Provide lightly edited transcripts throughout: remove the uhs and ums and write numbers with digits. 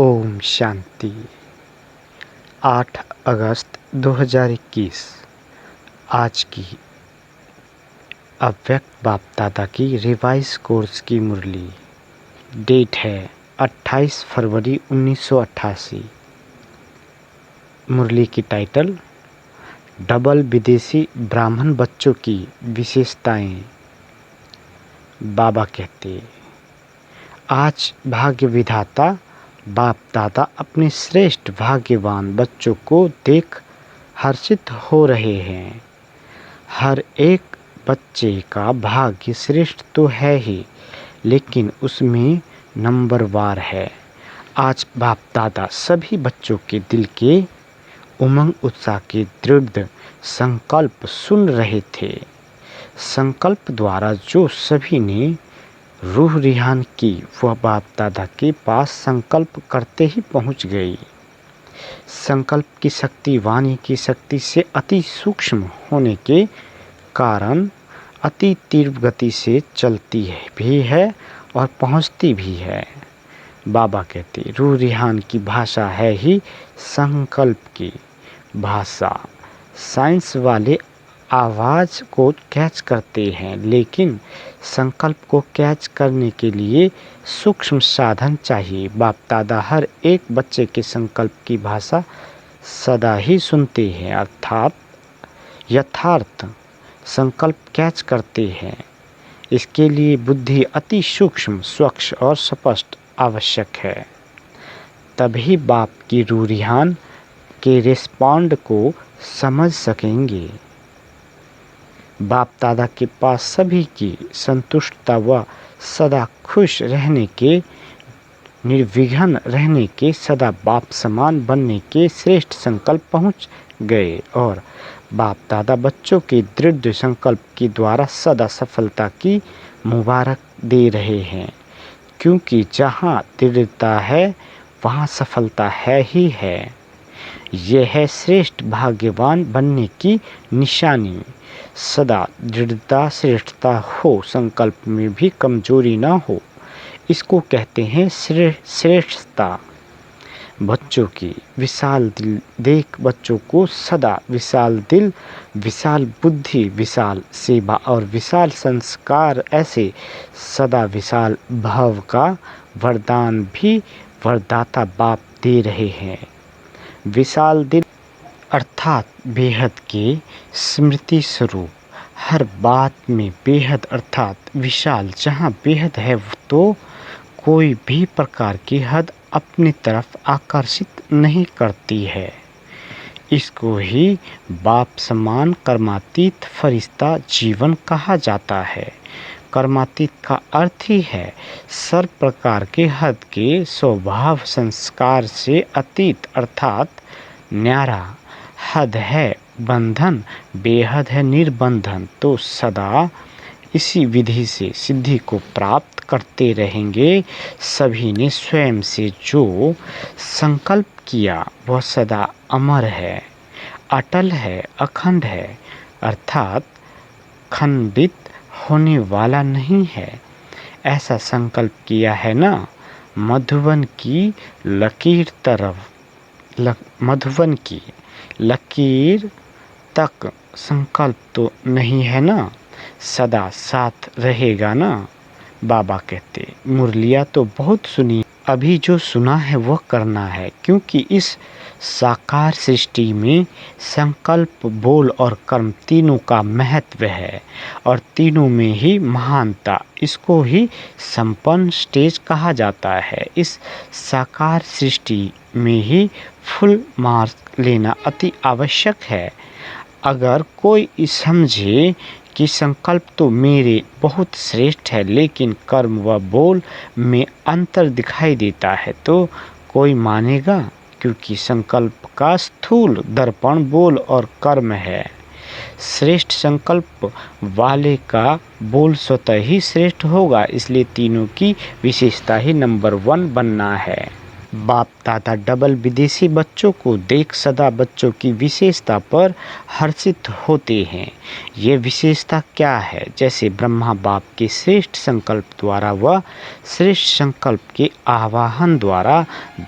ओम शांति। 8 अगस्त 2021 आज की अव्यक्त बाप दादा की रिवाइज कोर्स की मुरली। डेट है 28 फरवरी 1988। मुरली की टाइटल डबल विदेशी ब्राह्मण बच्चों की विशेषताएं। बाबा कहते, आज भाग्य विधाता बाप दादा अपने श्रेष्ठ भाग्यवान बच्चों को देख हर्षित हो रहे हैं। हर एक बच्चे का भाग्य श्रेष्ठ तो है ही, लेकिन उसमें नंबरवार है। आज बाप दादा सभी बच्चों के दिल के उमंग उत्साह के दृढ़ संकल्प सुन रहे थे। संकल्प द्वारा जो सभी ने रूह रिहान की, वह बाप दादा के पास संकल्प करते ही पहुंच गई। संकल्प की शक्ति वाणी की शक्ति से अति सूक्ष्म होने के कारण अति तीव्र गति से चलती भी है और पहुंचती भी है। बाबा कहते, रूह रिहान की भाषा है ही संकल्प की भाषा। साइंस वाले आवाज़ को कैच करते हैं, लेकिन संकल्प को कैच करने के लिए सूक्ष्म साधन चाहिए। बाप दादा हर एक बच्चे के संकल्प की भाषा सदा ही सुनते हैं, अर्थात यथार्थ संकल्प कैच करते हैं। इसके लिए बुद्धि अति सूक्ष्म, स्वच्छ और स्पष्ट आवश्यक है। तभी बाप की रूह रिहान के रिस्पॉन्ड को समझ सकेंगे। बाप दादा के पास सभी की संतुष्टता व सदा खुश रहने के, निर्विघ्न रहने के, सदा बाप समान बनने के श्रेष्ठ संकल्प पहुंच गए और बाप दादा बच्चों के दृढ़ संकल्प के द्वारा सदा सफलता की मुबारक दे रहे हैं, क्योंकि जहां दृढ़ता है वहां सफलता है ही है। यह है श्रेष्ठ भाग्यवान बनने की निशानी। सदा दृढ़ता श्रेष्ठता हो, संकल्प में भी कमजोरी ना हो, इसको कहते हैं श्रेष्ठता। बच्चों की विशाल दिल देख बच्चों को सदा विशाल दिल, विशाल बुद्धि, विशाल सेवा और विशाल संस्कार, ऐसे सदा विशाल भाव का वरदान भी वरदाता बाप दे रहे हैं। विशाल दिल अर्थात बेहद के स्मृति स्वरूप, हर बात में बेहद अर्थात विशाल। जहाँ बेहद है तो कोई भी प्रकार की हद अपनी तरफ आकर्षित नहीं करती है। इसको ही बाप समान कर्मातीत फरिश्ता जीवन कहा जाता है। कर्मातीत का अर्थ ही है सर्व प्रकार के हद के स्वभाव संस्कार से अतीत, अर्थात न्यारा। हद है बंधन, बेहद है निर्बंधन। तो सदा इसी विधि से सिद्धि को प्राप्त करते रहेंगे। सभी ने स्वयं से जो संकल्प किया वह सदा अमर है, अटल है, अखंड है, अर्थात खंडित होने वाला नहीं है। ऐसा संकल्प किया है ना। मधुबन की लकीर तरफ मधुबन की लकीर तक संकल्प तो नहीं है ना, सदा साथ रहेगा ना। बाबा कहते, मुरलिया तो बहुत सुनी, अभी जो सुना है वह करना है, क्योंकि इस साकार सृष्टि में संकल्प, बोल और कर्म तीनों का महत्व है और तीनों में ही महानता। इसको ही संपन्न स्टेज कहा जाता है। इस साकार सृष्टि में ही फुल मार्क लेना अति आवश्यक है। अगर कोई समझे कि संकल्प तो मेरे बहुत श्रेष्ठ है, लेकिन कर्म व बोल में अंतर दिखाई देता है, तो कोई मानेगा, क्योंकि संकल्प का स्थूल दर्पण बोल और कर्म है। श्रेष्ठ संकल्प वाले का बोल स्वतः ही श्रेष्ठ होगा, इसलिए तीनों की विशेषता ही नंबर 1 बनना है। बाप दादा डबल विदेशी बच्चों को देख सदा बच्चों की विशेषता पर हर्षित होते हैं। ये विशेषता क्या है? जैसे ब्रह्मा बाप के श्रेष्ठ संकल्प द्वारा व श्रेष्ठ संकल्प के आवाहन द्वारा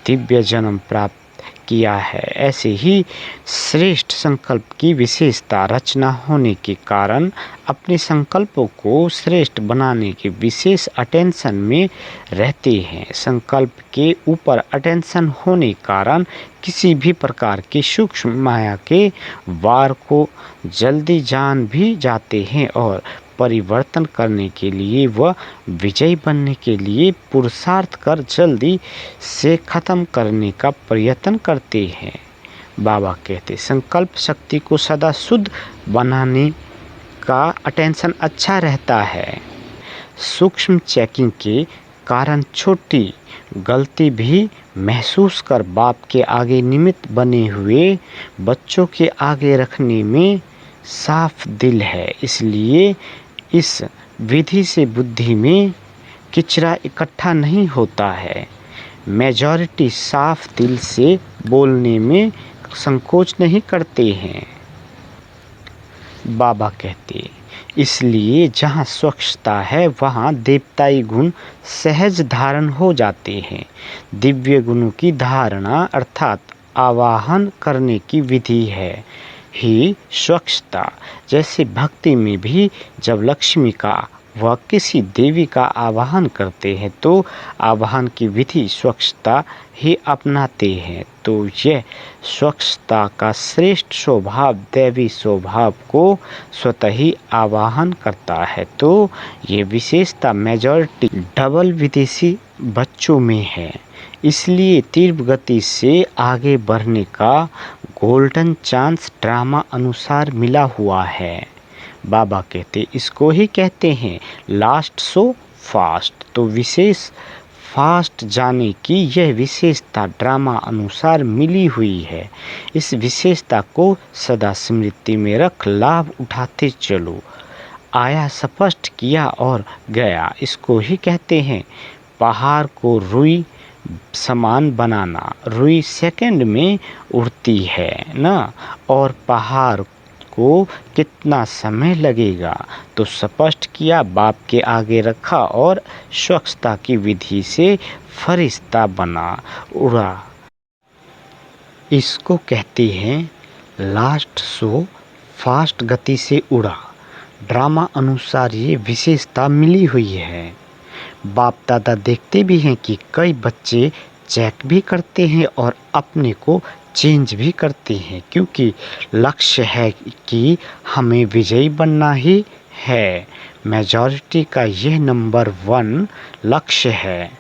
दिव्य जन्म प्राप्त किया है, ऐसे ही श्रेष्ठ संकल्प की विशेषता रचना होने के कारण अपने संकल्पों को श्रेष्ठ बनाने के विशेष अटेंशन में रहते हैं। संकल्प के ऊपर अटेंशन होने कारण किसी भी प्रकार के सूक्ष्म माया के वार को जल्दी जान भी जाते हैं और परिवर्तन करने के लिए व विजयी बनने के लिए पुरुषार्थ कर जल्दी से ख़त्म करने का प्रयत्न करते हैं। बाबा कहते संकल्प शक्ति को सदा शुद्ध बनाने का अटेंशन अच्छा रहता है। सूक्ष्म चेकिंग के कारण छोटी गलती भी महसूस कर बाप के आगे निमित्त बने हुए बच्चों के आगे रखने में साफ दिल है। इसलिए इस विधि से बुद्धि में किचरा इकट्ठा नहीं होता है। मेजॉरिटी साफ दिल से बोलने में संकोच नहीं करते हैं। बाबा कहते इसलिए जहाँ स्वच्छता है वहाँ देवताई गुण सहज धारण हो जाते हैं। दिव्य गुणों की धारणा अर्थात आवाहन करने की विधि है ही स्वच्छता। जैसे भक्ति में भी जब लक्ष्मी का व किसी देवी का आवाहन करते हैं तो आवाहन की विधि स्वच्छता ही अपनाते हैं, तो यह स्वच्छता का श्रेष्ठ स्वभाव दैवी स्वभाव को स्वतः ही आवाहन करता है। तो ये विशेषता मेजॉरिटी डबल विदेशी बच्चों में है। इसलिए तीव्र गति से आगे बढ़ने का गोल्डन चांस ड्रामा अनुसार मिला हुआ है। बाबा कहते इसको ही कहते हैं लास्ट सो फास्ट। तो विशेष फास्ट जाने की यह विशेषता ड्रामा अनुसार मिली हुई है। इस विशेषता को सदा स्मृति में रख लाभ उठाते चलो। आया स्पष्ट किया और गया, इसको ही कहते हैं पहाड़ को रुई समान बनाना। रुई सेकंड में उड़ती है ना, और पहाड़ को कितना समय लगेगा? तो स्पष्ट किया, बाप के आगे रखा और स्वच्छता की विधि से फरिश्ता बना उड़ा। इसको कहते हैं लास्ट सो फास्ट गति से उड़ा। ड्रामा अनुसार ये विशेषता मिली हुई है। बाप दादा देखते भी हैं कि कई बच्चे चेक भी करते हैं और अपने को चेंज भी करते हैं, क्योंकि लक्ष्य है कि हमें विजयी बनना ही है। मेजॉरिटी का यह नंबर 1 लक्ष्य है।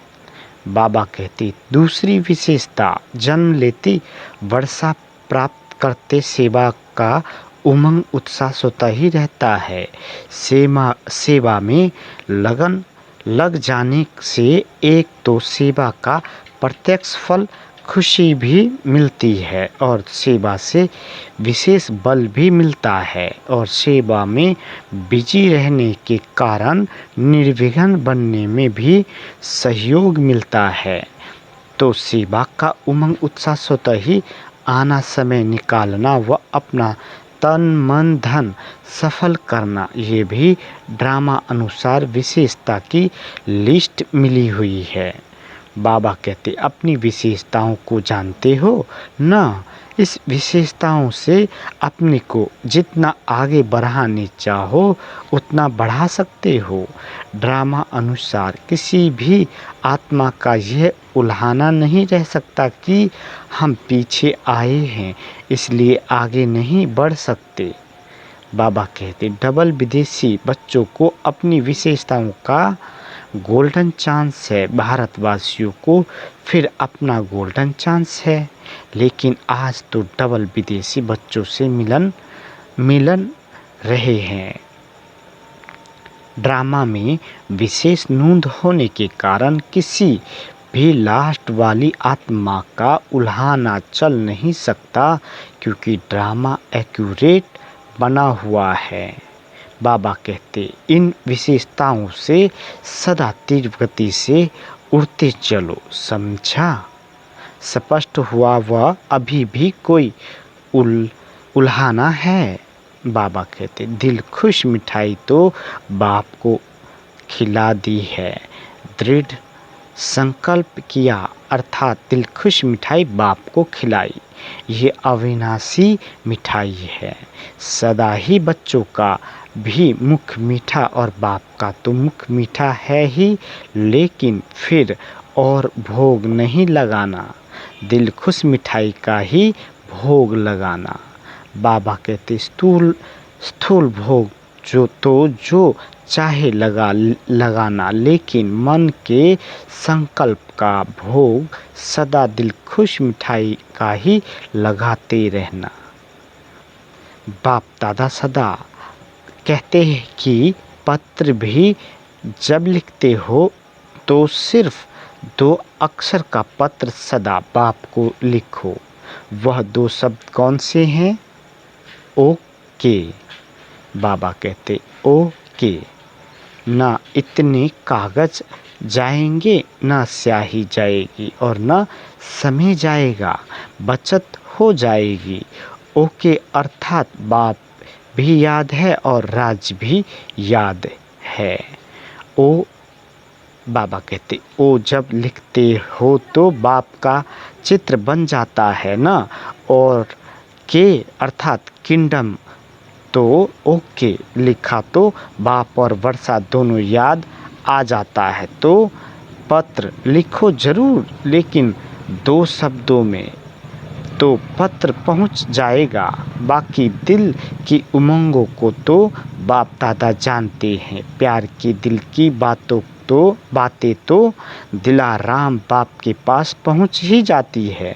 बाबा कहते दूसरी विशेषता जन्म लेती वर्षा प्राप्त करते सेवा का उमंग उत्साह स्वतः ही रहता है। सेवा में लगन लग जाने से एक तो सेवा का प्रत्यक्ष फल खुशी भी मिलती है और सेवा से विशेष बल भी मिलता है, और सेवा में बिजी रहने के कारण निर्विघ्न बनने में भी सहयोग मिलता है। तो सेवा का उमंग उत्साह स्वतः ही आना, समय निकालना व अपना तन मन धन सफल करना, ये भी ड्रामा अनुसार विशेषता की लिस्ट मिली हुई है। बाबा कहते अपनी विशेषताओं को जानते हो ना, इस विशेषताओं से अपने को जितना आगे बढ़ाने चाहो उतना बढ़ा सकते हो। ड्रामा अनुसार किसी भी आत्मा का यह उल्हाना नहीं रह सकता कि हम पीछे आए हैं इसलिए आगे नहीं बढ़ सकते। बाबा कहते डबल विदेशी बच्चों को अपनी विशेषताओं का गोल्डन चांस है। भारतवासियों को फिर अपना गोल्डन चांस है, लेकिन आज तो डबल विदेशी बच्चों से मिलन रहे हैं। ड्रामा में विशेष नूंद होने के कारण किसी भी लास्ट वाली आत्मा का उल्हाना चल नहीं सकता, क्योंकि ड्रामा एक्यूरेट बना हुआ है। बाबा कहते इन विशेषताओं से सदा तीव्र गति से उड़ते चलो, समझा? स्पष्ट हुआ वह अभी भी कोई उल्हाना है। बाबा कहते दिल खुश मिठाई तो बाप को खिला दी है। दृढ़ संकल्प किया अर्थात दिल खुश मिठाई बाप को खिलाई। ये अविनाशी मिठाई है। सदा ही बच्चों का भी मुख मीठा और बाप का तो मुख मीठा है ही, लेकिन फिर और भोग नहीं लगाना, दिल खुश मिठाई का ही भोग लगाना। बाबा कहते स्थूल भोग जो चाहे लगाना, लेकिन मन के संकल्प का भोग सदा दिल खुश मिठाई का ही लगाते रहना। बाप दादा सदा कहते हैं कि पत्र भी जब लिखते हो तो सिर्फ 2 अक्षर का पत्र सदा बाप को लिखो। वह 2 शब्द कौन से हैं? ओके। बाबा कहते ओके। ना इतने कागज जाएंगे, ना स्याही जाएगी और ना समय जाएगा, बचत हो जाएगी। ओके अर्थात बाप भी याद है और राज भी याद है। ओ बाबा कहते ओ जब लिखते हो तो बाप का चित्र बन जाता है ना, और के अर्थात किंगडम, तो ओके लिखा तो बाप और वर्षा दोनों याद आ जाता है। तो पत्र लिखो जरूर, लेकिन 2 शब्दों में तो पत्र पहुंच जाएगा। बाकी दिल की उमंगों को तो बाप दादा जानते हैं। प्यार की दिल की बातें तो दिलाराम बाप के पास पहुंच ही जाती है।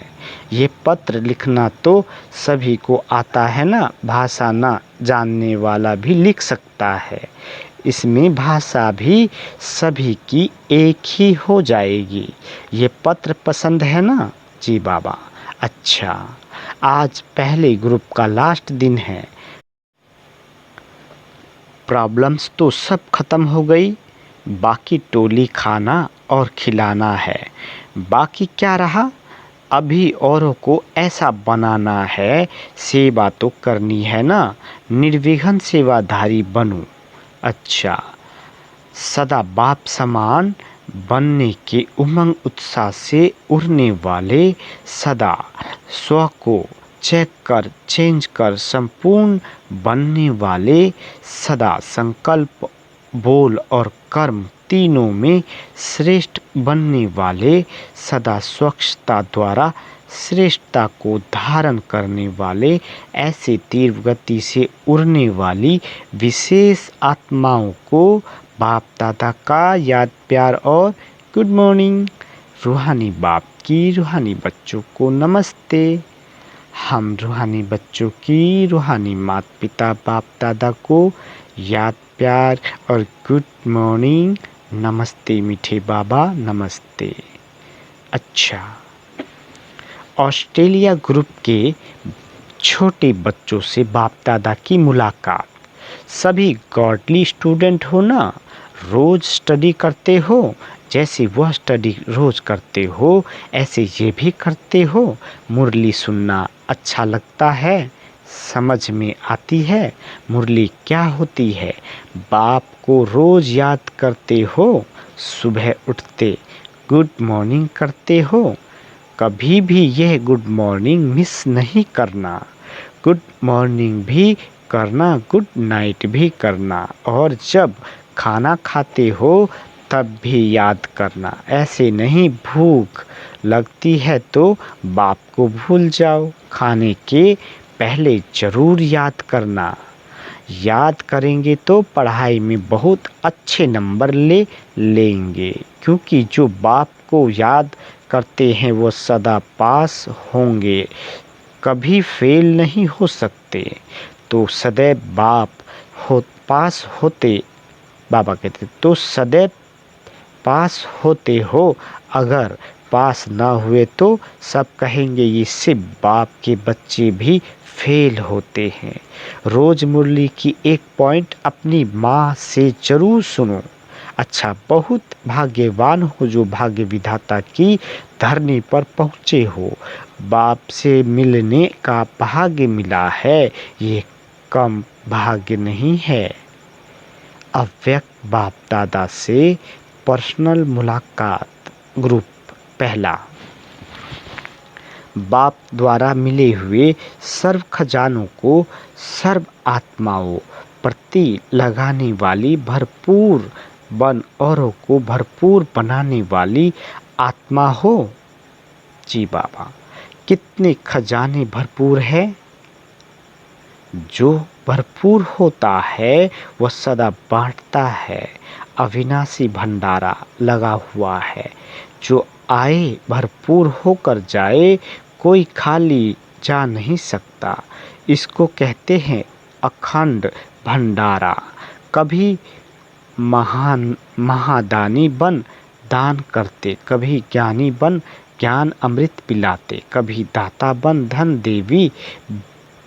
ये पत्र लिखना तो सभी को आता है ना, भाषा ना जानने वाला भी लिख सकता है। इसमें भाषा भी सभी की एक ही हो जाएगी। ये पत्र पसंद है ना? जी बाबा। अच्छा, आज पहले ग्रुप का लास्ट दिन है। प्रॉब्लम्स तो सब खत्म हो गई, बाकी टोली खाना और खिलाना है। बाकी क्या रहा? अभी औरों को ऐसा बनाना है, सेवा तो करनी है ना, निर्विघ्न सेवाधारी बनूं। अच्छा, सदा बाप समान बनने के उमंग उत्साह से उड़ने वाले, सदा स्व को चेंज कर संपूर्ण बनने वाले, सदा संकल्प बोल और कर्म तीनों में श्रेष्ठ बनने वाले, सदा स्वच्छता द्वारा श्रेष्ठता को धारण करने वाले, ऐसे तीव्र गति से उड़ने वाली विशेष आत्माओं को बाप दादा का याद प्यार और गुड मॉर्निंग। रूहानी बाप की रूहानी बच्चों को नमस्ते। हम रूहानी बच्चों की रूहानी माता पिता बाप दादा को याद प्यार और गुड मॉर्निंग। नमस्ते मीठे बाबा, नमस्ते। अच्छा, ऑस्ट्रेलिया ग्रुप के छोटे बच्चों से बाप दादा की मुलाकात। सभी गॉडली स्टूडेंट हो ना, रोज स्टडी करते हो। जैसे वह स्टडी रोज करते हो ऐसे ये भी करते हो। मुरली सुनना अच्छा लगता है, समझ में आती है। मुरली क्या होती है? बाप को रोज याद करते हो। सुबह उठते गुड मॉर्निंग करते हो। कभी भी यह गुड मॉर्निंग मिस नहीं करना। गुड मॉर्निंग भी करना, गुड नाइट भी करना, और जब खाना खाते हो तब भी याद करना। ऐसे नहीं भूख लगती है तो बाप को भूल जाओ। खाने के पहले ज़रूर याद करना। याद करेंगे तो पढ़ाई में बहुत अच्छे नंबर लेंगे, क्योंकि जो बाप को याद करते हैं वो सदा पास होंगे, कभी फेल नहीं हो सकते। तो सदैव पास होते, बाबा कहते तो सदैव पास होते हो। अगर पास ना हुए तो सब कहेंगे ये सिर्फ बाप के बच्चे भी फेल होते हैं। रोज मुरली की एक पॉइंट अपनी माँ से ज़रूर सुनो। अच्छा, बहुत भाग्यवान हो जो भाग्य विधाता की धरनी पर पहुँचे हो। बाप से मिलने का भाग्य मिला है, ये कम भाग्य नहीं है। अव्यक्त बाप दादा से पर्सनल मुलाकात। ग्रुप पहला। बाप द्वारा मिले हुए सर्व खजानों को सर्व आत्माओं प्रति लगाने वाली भरपूर बन औरों को भरपूर बनाने वाली आत्मा हो। जी बाबा, कितने खजाने भरपूर है। जो भरपूर होता है वह सदा बांटता है। अविनाशी भंडारा लगा हुआ है। जो आए भरपूर होकर जाए, कोई खाली जा नहीं सकता। इसको कहते हैं अखंड भंडारा। कभी महादानी बन दान करते, कभी ज्ञानी बन ज्ञान अमृत पिलाते, कभी दाता बन धन देवी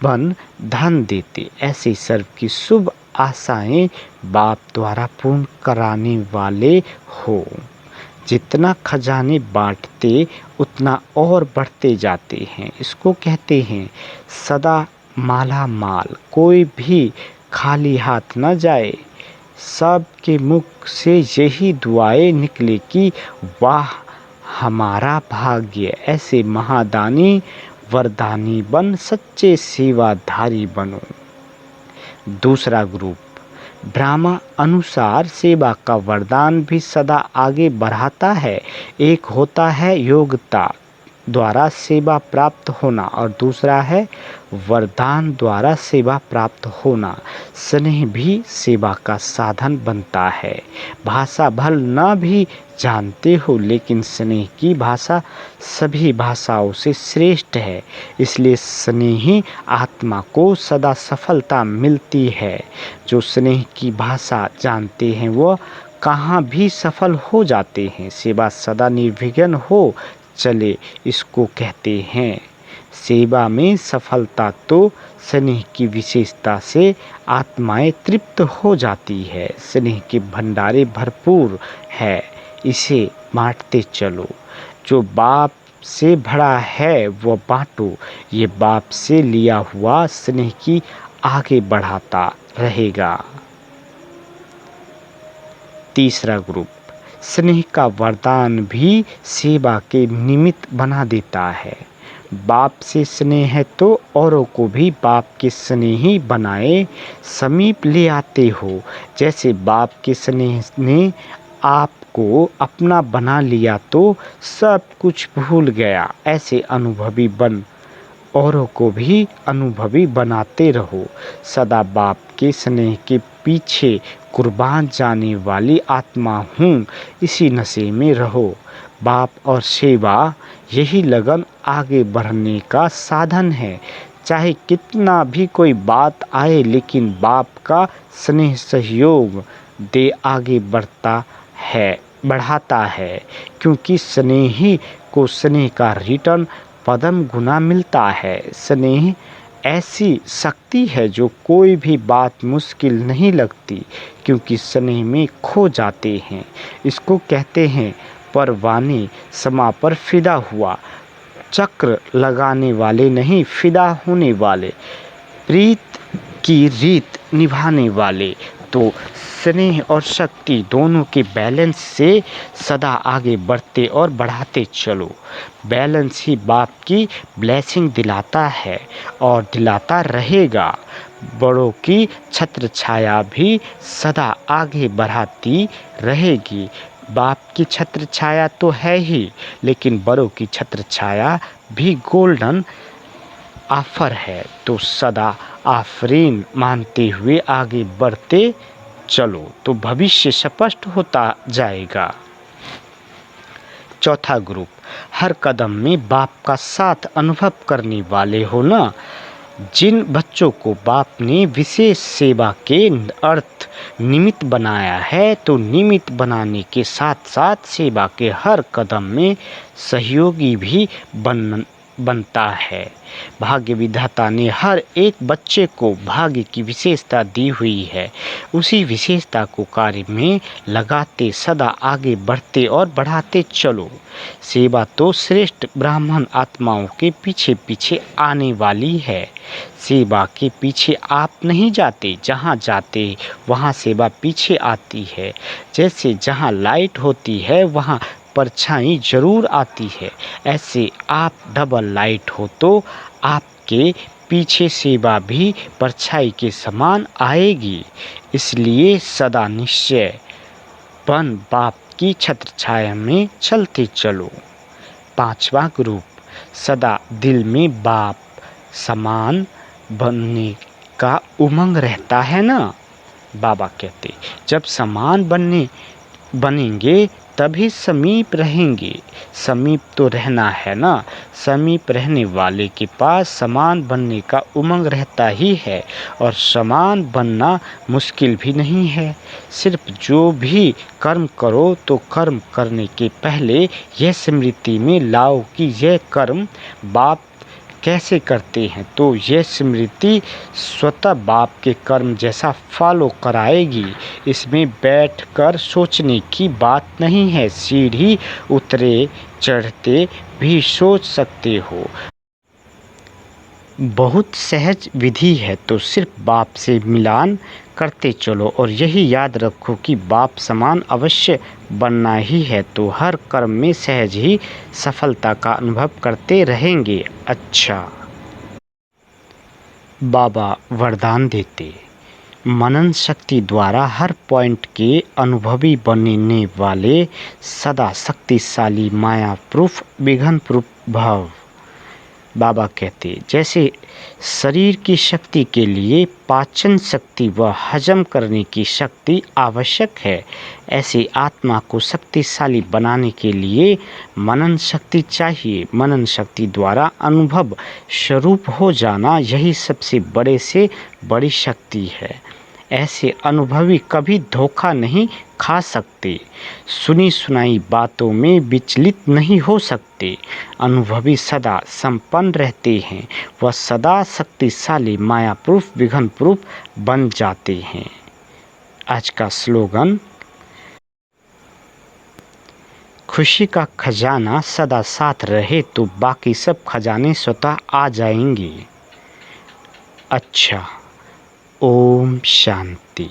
बन धन देते। ऐसे सर्व की शुभ आशाएं बाप द्वारा पूर्ण कराने वाले हो। जितना खजाने बांटते उतना और बढ़ते जाते हैं। इसको कहते हैं सदा माला माल। कोई भी खाली हाथ न जाए। सबके मुख से यही दुआएं निकले कि वाह हमारा भाग्य। ऐसे महादानी वरदानी बन सच्चे सेवाधारी बनो। दूसरा ग्रुप। ब्रह्मा अनुसार सेवा का वरदान भी सदा आगे बढ़ाता है। एक होता है योग्यता द्वारा सेवा प्राप्त होना और दूसरा है वरदान द्वारा सेवा प्राप्त होना। स्नेह भी सेवा का साधन बनता है। भाषा भल न भी जानते हो, लेकिन स्नेह की भाषा सभी भाषाओं से श्रेष्ठ है। इसलिए स्नेही आत्मा को सदा सफलता मिलती है। जो स्नेह की भाषा जानते हैं वह कहाँ भी सफल हो जाते हैं। सेवा सदा निर्विघ्न हो चले, इसको कहते हैं सेवा में सफलता। तो स्नेह की विशेषता से आत्माएं तृप्त हो जाती है। स्नेह के भंडारे भरपूर है, इसे बांटते चलो। जो बाप से भरा है वह बांटो। ये बाप से लिया हुआ स्नेह की आगे बढ़ाता रहेगा। तीसरा ग्रुप। स्नेह का वरदान भी सेवा के निमित्त बना देता है। बाप से स्नेह है तो औरों को भी बाप के स्नेही बनाए समीप ले आते हो। जैसे बाप के स्नेह ने आपको अपना बना लिया तो सब कुछ भूल गया। ऐसे अनुभवी बन औरों को भी अनुभवी बनाते रहो। सदा बाप के स्नेह के पीछे कुर्बान जाने वाली आत्मा हूँ, इसी नशे में रहो। बाप और सेवा यही लगन आगे बढ़ने का साधन है। चाहे कितना भी कोई बात आए, लेकिन बाप का स्नेह सहयोग दे आगे बढ़ाता है। क्योंकि स्नेही को स्नेह का रिटर्न पदम गुना मिलता है। स्नेह ऐसी शक्ति है जो कोई भी बात मुश्किल नहीं लगती, क्योंकि स्नेह में खो जाते हैं। इसको कहते हैं परवाने समा पर फिदा हुआ। चक्र लगाने वाले नहीं, फिदा होने वाले, प्रीत की रीत निभाने वाले। तो स्नेह और शक्ति दोनों के बैलेंस से सदा आगे बढ़ते और बढ़ाते चलो। बैलेंस ही बाप की ब्लेसिंग दिलाता है और दिलाता रहेगा। बड़ों की छत्र छाया भी सदा आगे बढ़ाती रहेगी। बाप की छत्र छाया तो है ही, लेकिन बड़ों की छत्र छाया भी गोल्डन ऑफर है। तो सदा आफरीन मानते हुए आगे बढ़ते चलो, तो भविष्य स्पष्ट होता जाएगा। चौथा ग्रुप। हर कदम में बाप का साथ अनुभव करने वाले हो ना। जिन बच्चों को बाप ने विशेष सेवा के अर्थ निमित्त बनाया है, तो निमित्त बनाने के साथ साथ सेवा के हर कदम में सहयोगी भी बनता है। भाग्य विधाता ने हर एक बच्चे को भाग्य की विशेषता दी हुई है। उसी विशेषता को कार्य में लगाते सदा आगे बढ़ते और बढ़ाते चलो। सेवा तो श्रेष्ठ ब्राह्मण आत्माओं के पीछे पीछे आने वाली है। सेवा के पीछे आप नहीं जाते, जहाँ जाते वहाँ सेवा पीछे आती है। जैसे जहाँ लाइट होती है वहाँ परछाई जरूर आती है, ऐसे आप डबल लाइट हो तो आपके पीछे सेवा भी परछाई के समान आएगी। इसलिए सदा निश्चय बन बाप की छत्र छाया में चलते चलो। 5वां ग्रुप, सदा दिल में बाप समान बनने का उमंग रहता है ना। बाबा कहते जब समान बनेंगे तभी समीप रहेंगे। समीप तो रहना है ना। समीप रहने वाले के पास समान बनने का उमंग रहता ही है, और समान बनना मुश्किल भी नहीं है। सिर्फ जो भी कर्म करो तो कर्म करने के पहले यह स्मृति में लाओ कि यह कर्म बाप कैसे करते हैं, तो यह स्मृति स्वतः बाप के कर्म जैसा फॉलो कराएगी। इसमें बैठकर सोचने की बात नहीं है, सीढ़ी उतरे चढ़ते भी सोच सकते हो। बहुत सहज विधि है, तो सिर्फ बाप से मिलान करते चलो और यही याद रखो कि बाप समान अवश्य बनना ही है, तो हर कर्म में सहज ही सफलता का अनुभव करते रहेंगे। अच्छा, बाबा वरदान देते मनन शक्ति द्वारा हर पॉइंट के अनुभवी बनने वाले सदा शक्तिशाली माया प्रूफ विघ्न प्रूफ भव। बाबा कहते जैसे शरीर की शक्ति के लिए पाचन शक्ति व हजम करने की शक्ति आवश्यक है, ऐसे आत्मा को शक्तिशाली बनाने के लिए मनन शक्ति चाहिए। मनन शक्ति द्वारा अनुभव स्वरूप हो जाना यही सबसे बड़े से बड़ी शक्ति है। ऐसे अनुभवी कभी धोखा नहीं खा सकते, सुनी सुनाई बातों में विचलित नहीं हो सकते। अनुभवी सदा संपन्न रहते हैं, वह सदा शक्तिशाली माया प्रूफ विघ्न प्रूफ बन जाते हैं। आज का स्लोगन, खुशी का खजाना सदा साथ रहे तो बाकी सब खजाने स्वतः आ जाएंगे। अच्छा, ओम शांति।